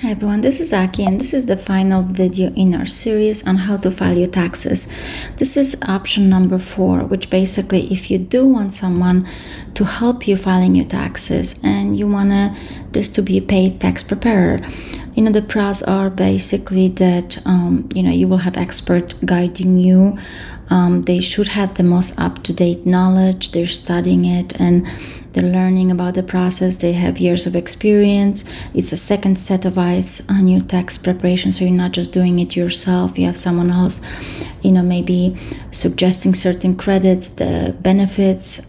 Hi everyone, this is Aki and this is the final video in our series on how to file your taxes. This is option number 4, which basically if you do want someone to help you filing your taxes and you want this to be a paid tax preparer, the pros are basically that you will have expert guiding you. They should have the most up-to-date knowledge. They're studying it and they're learning about the process. They have years of experience. It's a second set of eyes on your tax preparation, so you're not just doing it yourself. You have someone else, maybe suggesting certain credits, the benefits.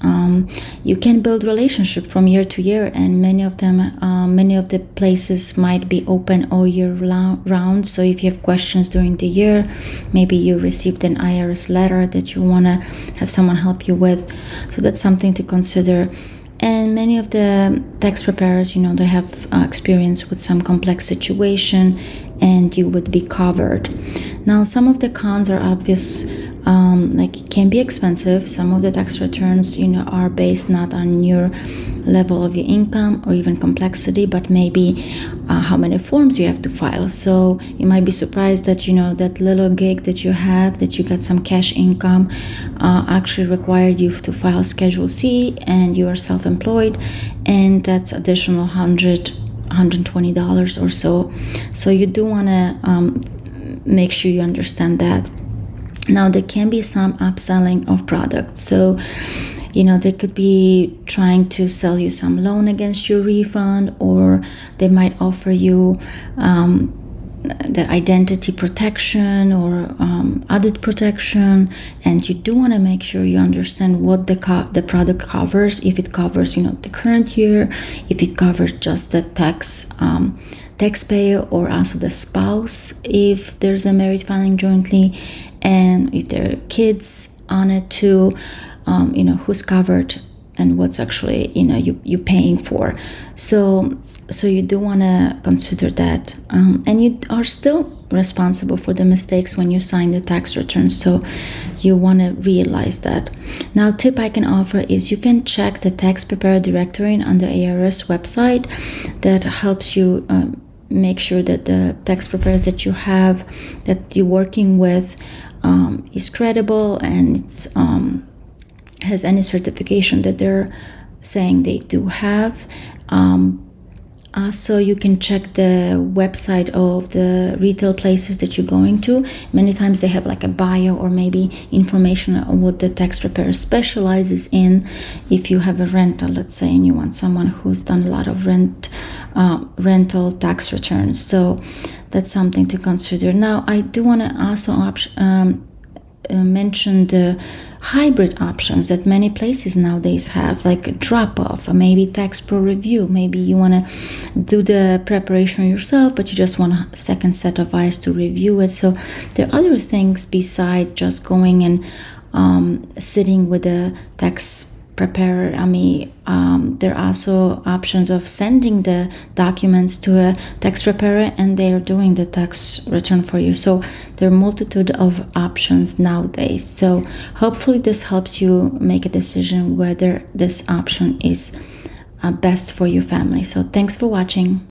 You can build relationship from year to year, and many of the places might be open all year round. So if you have questions during the year, maybe you received an IRS letter that you want to have someone help you with. So that's something to consider. And many of the tax preparers, they have experience with some complex situation, and you would be covered. Now, some of the cons are obvious, like it can be expensive. Some of the tax returns, are based not on your level of your income or even complexity, but maybe how many forms you have to file. So you might be surprised that that little gig that you have, that you got some cash income, actually required you to file Schedule C, and you are self-employed, and that's additional $120 or so. So you do want to make sure you understand that. Now, there can be some upselling of products. So they could be trying to sell you some loan against your refund, or they might offer you the identity protection or audit protection, and you do want to make sure you understand what the product covers. If it covers the current year, if it covers just the taxpayer, or also the spouse if there's a married filing jointly, and if there are kids on it too. Who's covered and what's actually you paying for. So you do want to consider that, and you are still responsible for the mistakes when you sign the tax return, so you want to realize that. Now, tip I can offer is you can check the tax preparer directory on the IRS website. That helps you make sure that the tax preparers that you have, that you're working with, is credible, and it's has any certification that they're saying they do have. Also, you can check the website of the retail places that you're going to. Many times they have like a bio or maybe information on what the tax preparer specializes in. If you have a rental, let's say, and you want someone who's done a lot of rental tax returns, so that's something to consider. Now, I do want to also mention the hybrid options that many places nowadays have, like a drop-off, or maybe tax pro review. Maybe you want to do the preparation yourself, but you just want a second set of eyes to review it. So there are other things besides just going and sitting with a tax preparer. There are also options of sending the documents to a tax preparer, and they are doing the tax return for you. So there are a multitude of options nowadays. So hopefully this helps you make a decision whether this option is best for your family. So thanks for watching.